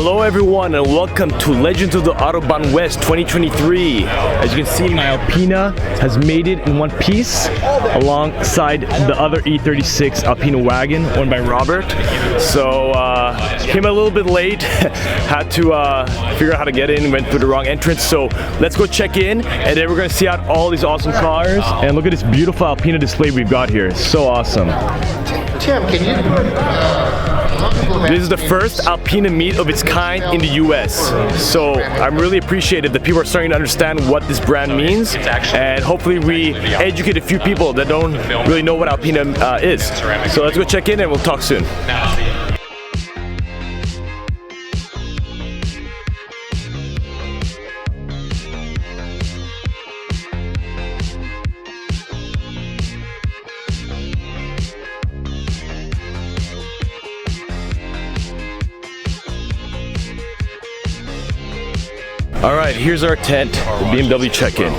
Hello everyone and welcome to Legends of the Autobahn West 2023. As you can see, my Alpina has made it in one piece alongside the other E36 Alpina Wagon, owned by Robert. So came a little bit late, had to figure out how to get in, went through the wrong entrance. So let's go check in and then we're going to see out all these awesome cars. And look at this beautiful Alpina display we've got here. It's so awesome. Tim, can you This is the first Alpina meet of its kind in the US. So I'm really appreciative that people are starting to understand what this brand means, and hopefully we educate a few people that don't really know what Alpina is. So let's go check in and we'll talk soon. All right, here's our tent, the BMW check-in.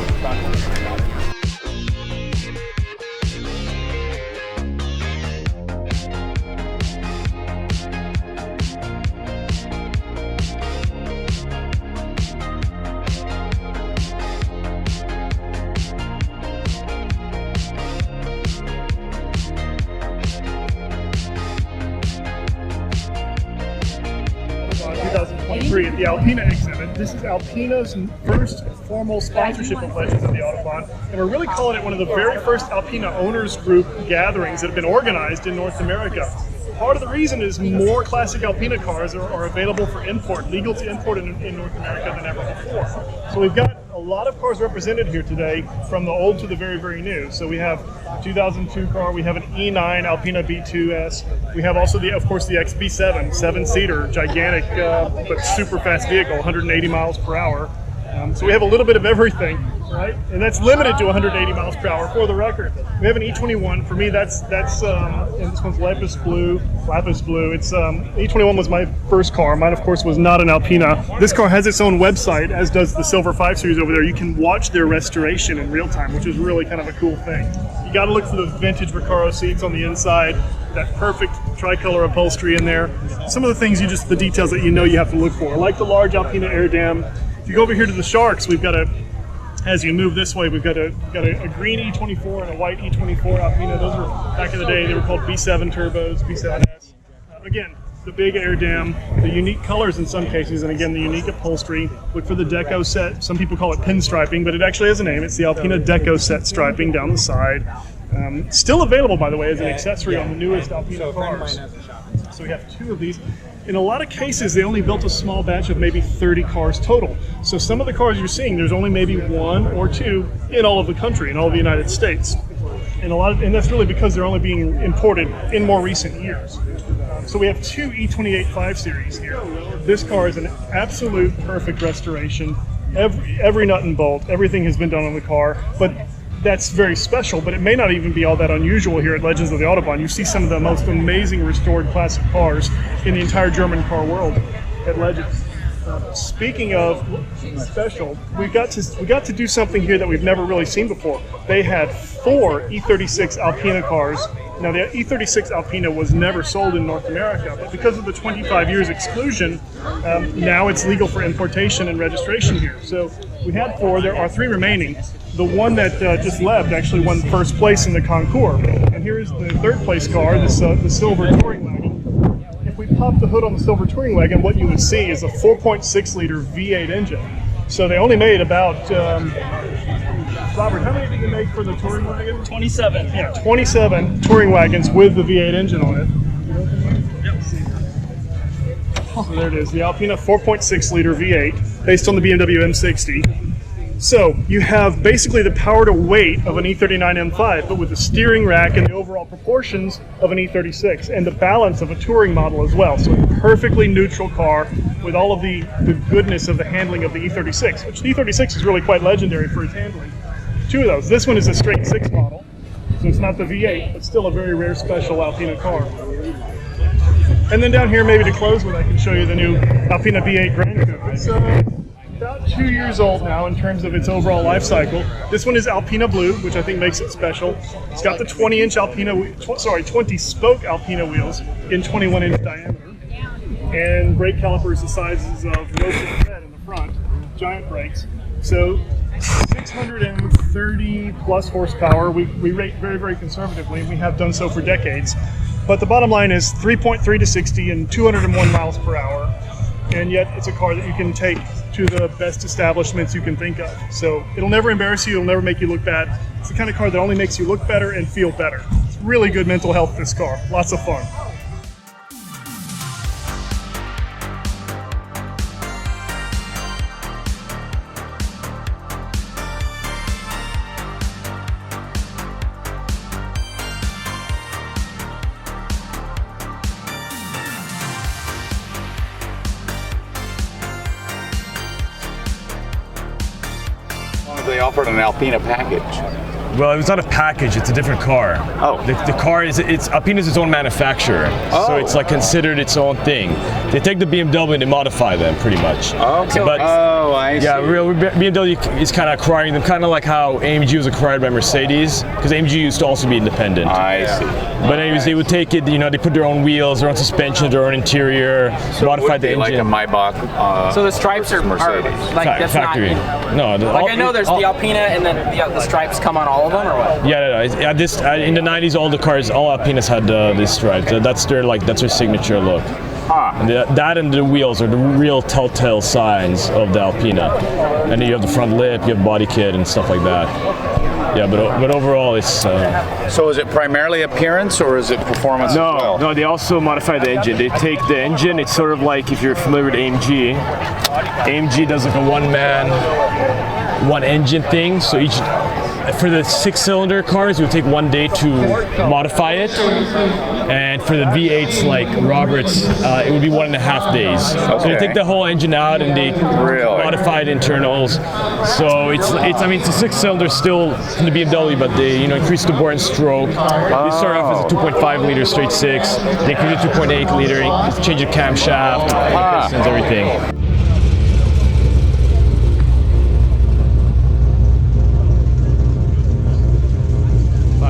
At the Alpina exhibit. This is Alpina's first formal sponsorship of Legends of the Autobahn, and we're really calling it one of the very first Alpina owners group gatherings that have been organized in North America. Part of the reason is more classic Alpina cars are available for import, legal to import in North America than ever before. So we've got a lot of cars represented here today, from the old to the very, very new. So we have a 2002 car, we have an E9 Alpina B6, we have also, of course, the XB7, 7-seater, gigantic but super fast vehicle, 180 miles per hour. So we have a little bit of everything, right? And that's limited to 180 miles per hour for the record. We have an E21. For me, that's and this one's lapis blue. It's E21 was my first car. Mine, of course, was not an Alpina. This car has its own website, as does the Silver 5 Series over there. You can watch their restoration in real time, which is really kind of a cool thing. You got to look for the vintage Recaro seats on the inside, that perfect tricolor upholstery in there. Some of the things the details that you have to look for, like the large Alpina air dam. If you go over here to the Sharks, we've got as you move this way, we've got a green E24 and a white E24 Alpina. Those were, back in the day, they were called B7 turbos, B7S. Again, the big air dam, the unique colors in some cases, and again, the unique upholstery. Look for the deco set. Some people call it pinstriping, but it actually has a name. It's the Alpina deco set striping down the side. Still available, by the way, as an accessory on the newest Alpina cars. So we have two of these. In a lot of cases, they only built a small batch of maybe 30 cars total. So some of the cars you're seeing, there's only maybe one or two in all of the country, in all of the United States. And that's really because they're only being imported in more recent years. So we have two E28 5 Series here. This car is an absolute perfect restoration. Every nut and bolt, everything has been done on the car, but that's very special, but it may not even be all that unusual here at Legends of the Autobahn. You see some of the most amazing restored classic cars in the entire German car world at Legends. Speaking of special, we got to do something here that we've never really seen before. They had 4 E36 Alpina cars. Now, the E36 Alpina was never sold in North America, but because of the 25 years exclusion, now it's legal for importation and registration here. So we had 4, there are 3 remaining. The one that just left actually won first place in the concours. And here's the third place car, the silver touring wagon. If we pop the hood on the silver touring wagon, what you would see is a 4.6 liter V8 engine. So they only made about, Robert, how many did you make for the touring wagon? 27. Yeah, 27 touring wagons with the V8 engine on it. Yep. So there it is, the Alpina 4.6 liter V8, based on the BMW M60. So you have basically the power to weight of an E39 M5, but with the steering rack and the overall proportions of an E36, and the balance of a touring model as well. So a perfectly neutral car with all of the goodness of the handling of the E36, which the E36 is really quite legendary for its handling. 2 of those. This one is a straight 6 model, so it's not the V8, but still a very rare special Alpina car. And then down here, maybe to close with, I can show you the new Alpina B8 Grand Coupe. It's about 2 years old now in terms of its overall life cycle. This one is Alpina Blue, which I think makes it special. It's got the 20-spoke Alpina wheels in 21-inch diameter. and brake calipers the sizes of most of the bed in the front, giant brakes. So 630 plus horsepower. We rate very, very conservatively, and we have done so for decades. But the bottom line is 3.3 to 60 and 201 miles per hour. And yet it's a car that you can take to the best establishments you can think of. So it'll never embarrass you, it'll never make you look bad. It's the kind of car that only makes you look better and feel better. It's really good mental health, this car. Lots of fun. They offered an Alpina package. Well, it's not a package, it's a different car. Oh. The car is, Alpina's its own manufacturer. Oh. So it's like considered its own thing. They take the BMW and they modify them pretty much. Okay. But, I see. yeah, BMW is kind of acquiring them, kind of like how AMG was acquired by Mercedes, because AMG used to also be independent. I see. But anyways, they would take it, they put their own wheels, their own suspension, their own interior, So modify it would the be engine. like a Maybach. So the stripes are Mercedes. like that's Factory. not. No, Like I know there's the Alpina and then the stripes come on all of them, or what? Yeah, in the 90s, all the cars, all Alpinas had these stripes. That's their signature look. And that and the wheels are the real telltale signs of the Alpina. And then you have the front lip, you have body kit and stuff like that. Yeah, but overall it's... So is it primarily appearance or is it performance as well? No, they also modify the engine. They take the engine, it's sort of like if you're familiar with AMG. AMG does like a one engine thing, so for the 6-cylinder cars, it would take 1 day to modify it, and for the V8s like Roberts, it would be 1.5 days. So they take the whole engine out and they modify the internals. So it's a 6-cylinder still from the BMW, but they increase the bore and stroke. They start off as a 2.5 liter straight 6, they increase it to 2.8 liter, change the camshaft, pistons, everything.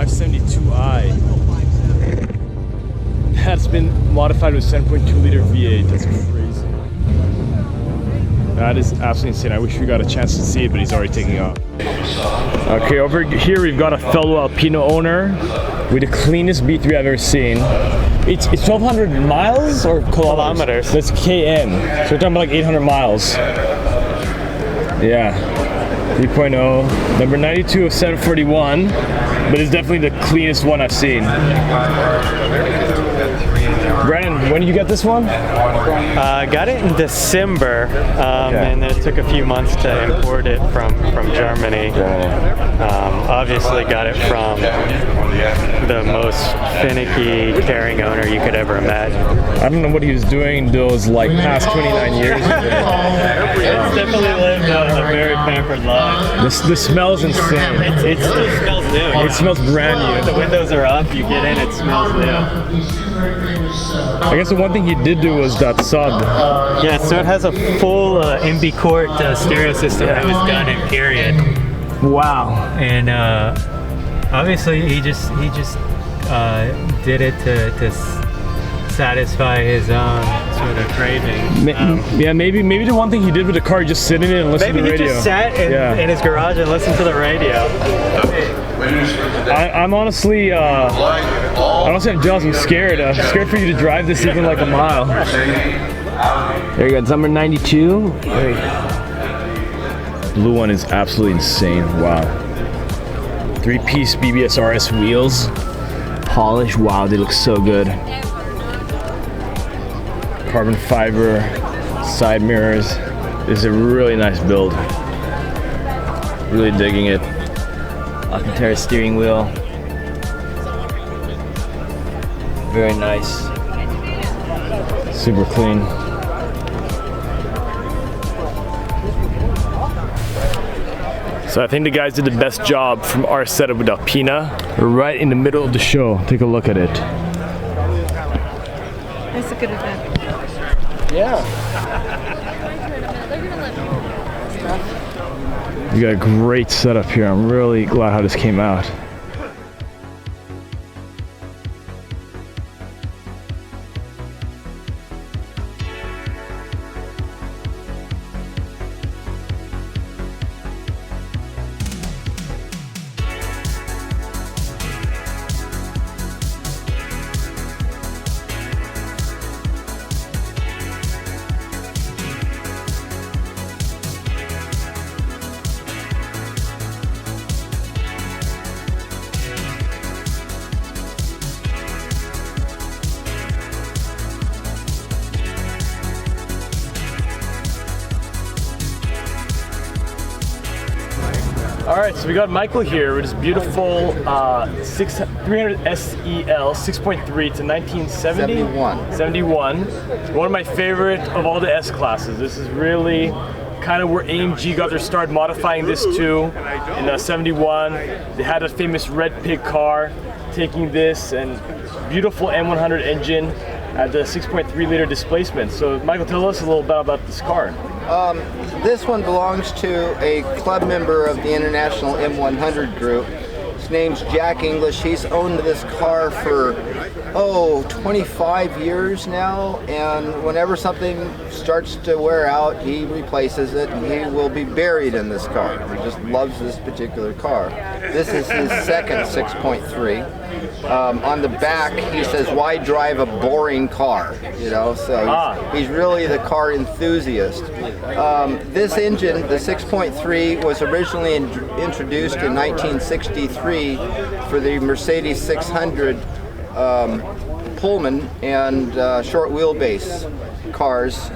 572i. That's been modified with 7.2 liter V8. That's crazy. That is absolutely insane. I wish we got a chance to see it, but he's already taking off. Okay, over here we've got a fellow Alpina owner with the cleanest B3 I've ever seen. It's 1,200 miles or kilometers? That's KM. So we're talking about like 800 miles. Yeah. 3.0, number 92 of 741, but it's definitely the cleanest one I've seen. Brandon, when did you get this one? Got it in December, and then it took a few months to import it from Germany. Obviously got it from the most finicky, caring owner you could ever imagine. I don't know what he was doing those like past 29 years. It's definitely lived a very pampered life. The smell's insane. It still smells new. It smells brand new. The windows are up, you get in, it smells new. I guess the one thing he did do was that sub. Yeah, so it has a full MB Court stereo system that was done in period. Wow. And obviously he just did it to satisfy his own sort of craving. Yeah, maybe the one thing he did with the car, just sit in it and listen to the radio. Maybe he just sat in his garage and listened to the radio. I'm honestly, I'm jealous. I'm scared. Scared for you to drive this even like a mile. There you go. It's number 92. Blue one is absolutely insane. Wow. 3-piece BBS RS wheels. Polish. Wow, they look so good. Carbon fiber side mirrors. This is a really nice build. Really digging it. Alcantara steering wheel. Very nice. Super clean. So I think the guys did the best job from our setup with Alpina. We're right in the middle of the show. Take a look at it. It's a good event. Yeah. We got a great setup here. I'm really glad how this came out. All right, so we got Michael here with his beautiful 300 SEL 6.3 to 1970. 71. One of my favorite of all the S classes. This is really kind of where AMG got their start modifying this too. In 71, they had a famous red pig car, taking this and beautiful M100 engine at the 6.3 liter displacement. So Michael, tell us a little bit about this car. This one belongs to a club member of the International M100 group. His name's Jack English. He's owned this car for 25 years now, and whenever something starts to wear out, he replaces it, and he will be buried in this car. He just loves this particular car. This is his second 6.3. On the back, he says, "Why drive a boring car?" You know, so he's really the car enthusiast. This engine, the 6.3, was originally introduced in 1963 for the Mercedes 600 Pullman and short wheelbase cars.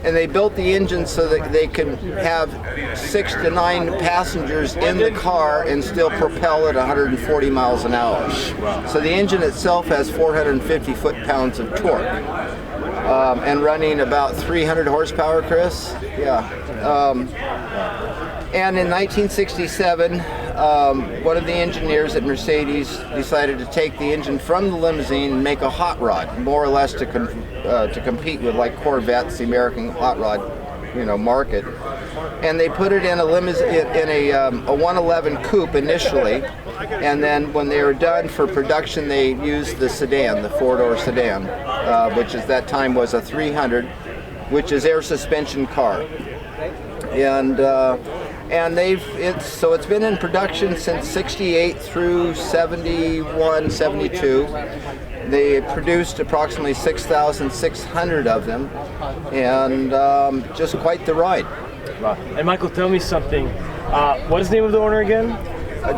And they built the engine so that they could have 6 to 9 passengers in the car and still propel at 140 miles an hour. So the engine itself has 450 foot-pounds of torque and running about 300 horsepower, Chris. Yeah. And in 1967, one of the engineers at Mercedes decided to take the engine from the limousine and make a hot rod, more or less to compete with like Corvettes, the American hot rod, market. And they put it in a limousine, in a 111 coupe initially, and then when they were done for production, they used the sedan, the 4-door sedan, which at that time was a 300, which is air suspension car. And it's been in production since 68 through 71, 72. They produced approximately 6,600 of them, and just quite the ride. Wow. And Michael, tell me something. What is the name of the owner again?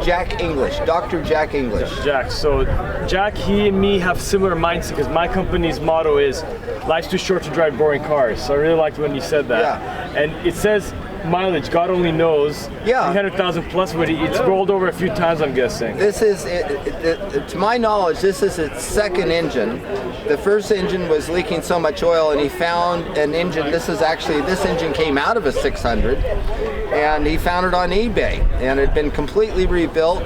Jack English, Dr. Jack English. Jack. So Jack, he and me have similar mindset because my company's motto is life's too short to drive boring cars. So I really liked when you said that. Yeah. And it says mileage, God only knows. Yeah. 300,000 plus, but it's rolled over a few times, I'm guessing. This is, to my knowledge, this is its second engine. The first engine was leaking so much oil, and he found an engine. This engine came out of a 600, and he found it on eBay, and it had been completely rebuilt.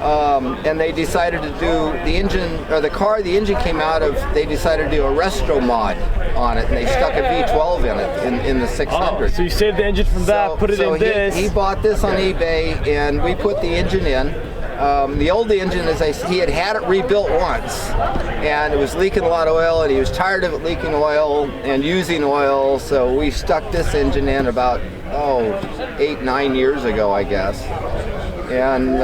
And they decided to do the engine came out of, they decided to do a resto mod on it, and they stuck a V12 in it, in the 600. So you saved the engine from that, put it in this. He bought this on eBay, and we put the engine in. The old engine, he had it rebuilt once, and it was leaking a lot of oil, and he was tired of it leaking oil and using oil, so we stuck this engine in about, 8-9 years ago, I guess. And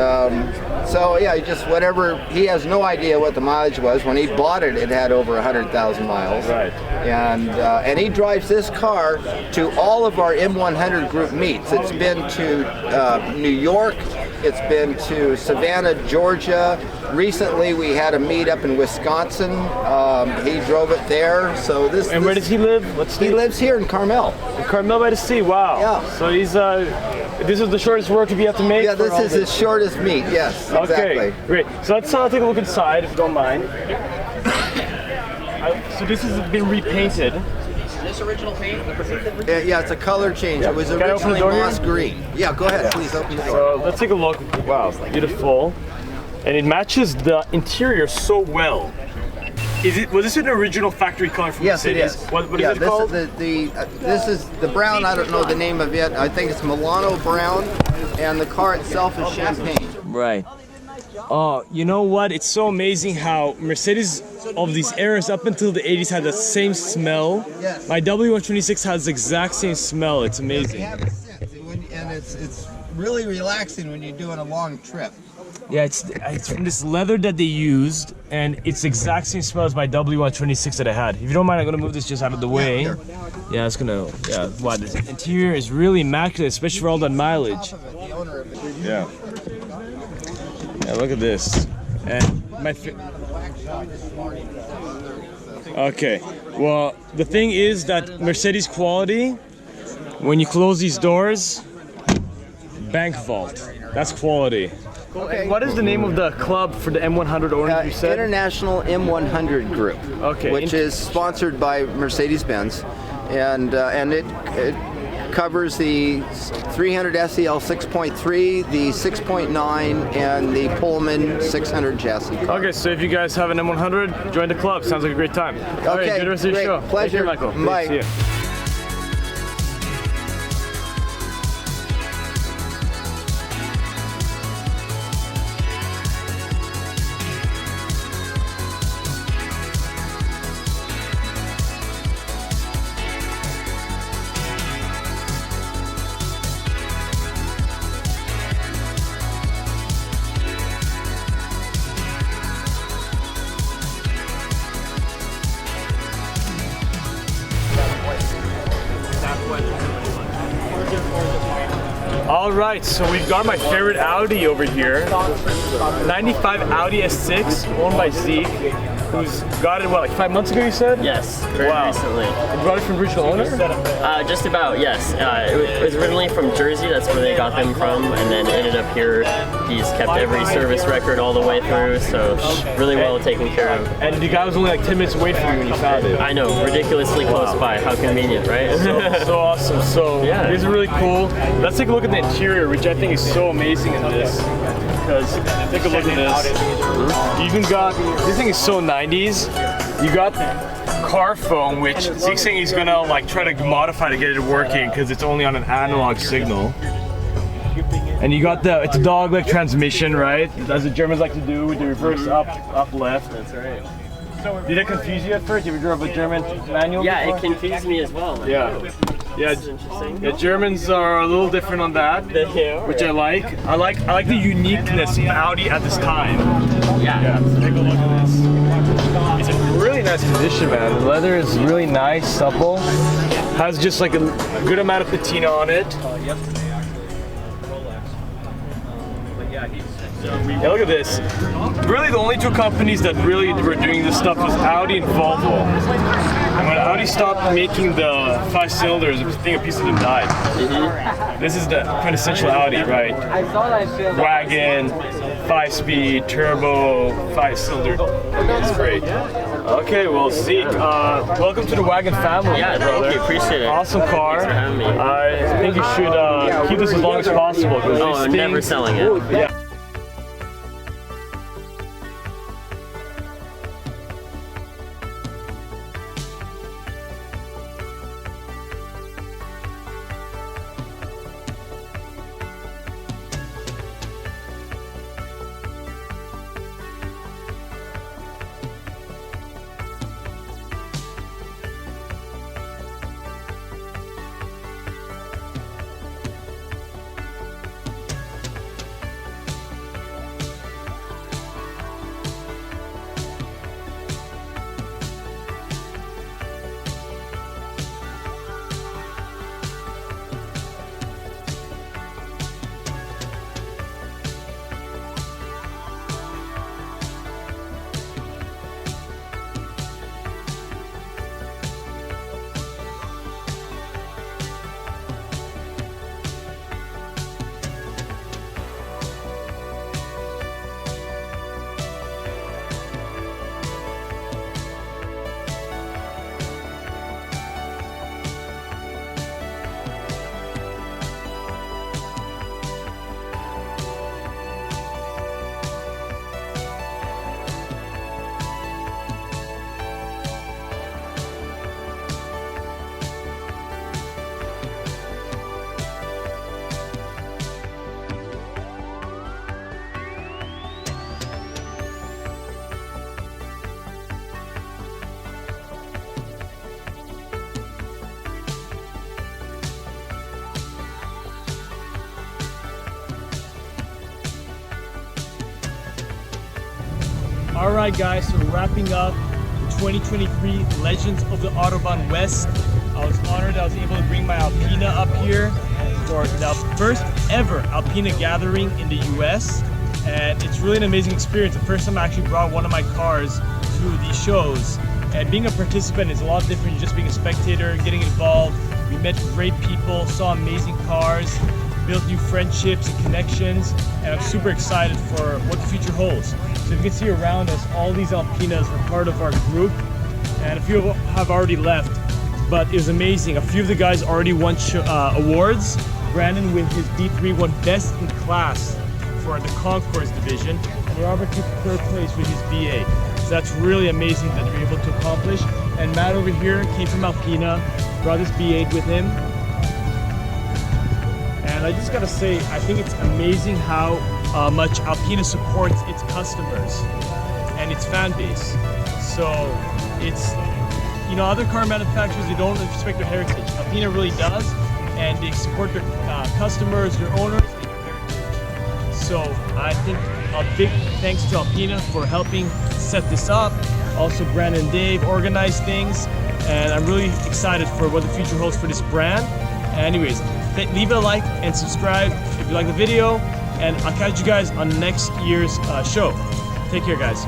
so yeah, he has no idea what the mileage was. When he bought it, it had over 100,000 miles. Right. And he drives this car to all of our M100 group meets. It's been to New York, it's been to Savannah, Georgia. Recently we had a meet up in Wisconsin. He drove it there. So And where does he live? He lives here in Carmel. In Carmel by the Sea, wow. Yeah. So he's this is the shortest road we have to make? Yeah, this is his shortest meet, yes, exactly. Okay, great. So let's take a look inside, if you don't mind. So this has been repainted. Is this original paint? Yeah, it's a color change. It was originally moss green. Yeah, go ahead, please open the door. So let's take a look. Wow, beautiful. And it matches the interior so well. Was this an original factory color from Yes, Mercedes? it is. What is it called? This is the brown. I don't know the name of it. I think it's Milano brown, and the car itself is champagne. Right. Oh, you know what? It's so amazing how Mercedes of these eras up until the 80s had the same smell. Yes. My W126 has the exact same smell. It's amazing. They have a scent, and it's really relaxing when you're doing a long trip. Yeah, it's from this leather that they used, and it's the exact same smell as my W126 that I had. If you don't mind, I'm gonna move this just out of the way. Yeah, it's gonna. Yeah, wow, the interior is really immaculate, especially for all that mileage. Yeah. Yeah, look at this. And okay. Well, the thing is that Mercedes quality, when you close these doors, bank vault. That's quality. Okay. What is the name of the club for the M100 owners you said? International M100 Group, Okay. which is sponsored by Mercedes-Benz, and it covers the 300 SEL 6.3, the 6.9, and the Pullman 600 chassis. Okay, so if you guys have an M100, join the club. Sounds like a great time. All right, Okay, good rest of your great. show. Pleasure. Thank you, Michael. Bye. Great to see you. All right, so we've got my favorite Audi over here. 95 Audi S6, owned by Zeke, who's got it, what, like 5 months ago you said? Yes, very recently. You brought it from original owner? Just about, yes. It was originally from Jersey, that's where they got them from, and then ended up here. He's kept every service record all the way through, so really well taken care of. And the guy was only like 10 minutes away from you when you found it. I know, ridiculously close by. How convenient, right? So awesome. So Yeah. these are really cool. Let's take a look at the interior, which I think is so amazing in this. Because take a look at this. You even got, this thing is so 90s. You got car phone, which Zeke's saying he's gonna like try to modify to get it working because it's only on an analog signal. And you got it's a dog-leg transmission, right? As the Germans like to do with the reverse up, left. That's right. Did it confuse you at first? You ever drove a German manual Yeah, before? it confused me as well. Yeah. Yeah, This is interesting. yeah, Germans are a little different on that, which I like. I like the uniqueness of Audi at this time. Yeah. Take a look at this. It's in really nice condition, man. The leather is really nice, supple. Has just like a good amount of patina on it. Yeah, look at this. Really, the only two companies that really were doing this stuff was Audi and Volvo. And when Audi stopped making the 5 cylinders, I think a piece of them died. This is the quintessential Audi, right? Wagon, 5-speed, turbo, 5-cylinder. It's great. Okay, well, Zeke, welcome to the Wagon family. Yeah, brother. thank you. Appreciate it. Awesome car. Thanks for having me. I think you should keep this as long as possible. Oh, I'm never selling it. Yeah. All right, guys, so wrapping up the 2023 Legends of the Autobahn West. I was honored I was able to bring my Alpina up here for the first ever Alpina gathering in the US. And it's really an amazing experience. The first time I actually brought one of my cars to these shows. And being a participant is a lot different than just being a spectator, getting involved. We met great people, saw amazing cars. built new friendships and connections, and I'm super excited for what the future holds. So if you can see around us, all these Alpinas were part of our group, and a few have already left, but it was amazing. A few of the guys already won awards. Brandon with his D3 won best in class for the Concours division, and Robert took third place with his BA. So that's really amazing that they're able to accomplish. And Matt over here came from Alpina, brought his B8 with him. And I just gotta say, I think it's amazing how much Alpina supports its customers and its fan base. So it's, you know, other car manufacturers, they don't respect their heritage. Alpina really does, and they support their customers, their owners, and their heritage. So I think a big thanks to Alpina for helping set this up. Also Brandon and Dave organized things, and I'm really excited for what the future holds for this brand. Anyways, leave it a like and subscribe if you like the video, and I'll catch you guys on next year's show. Take care, guys.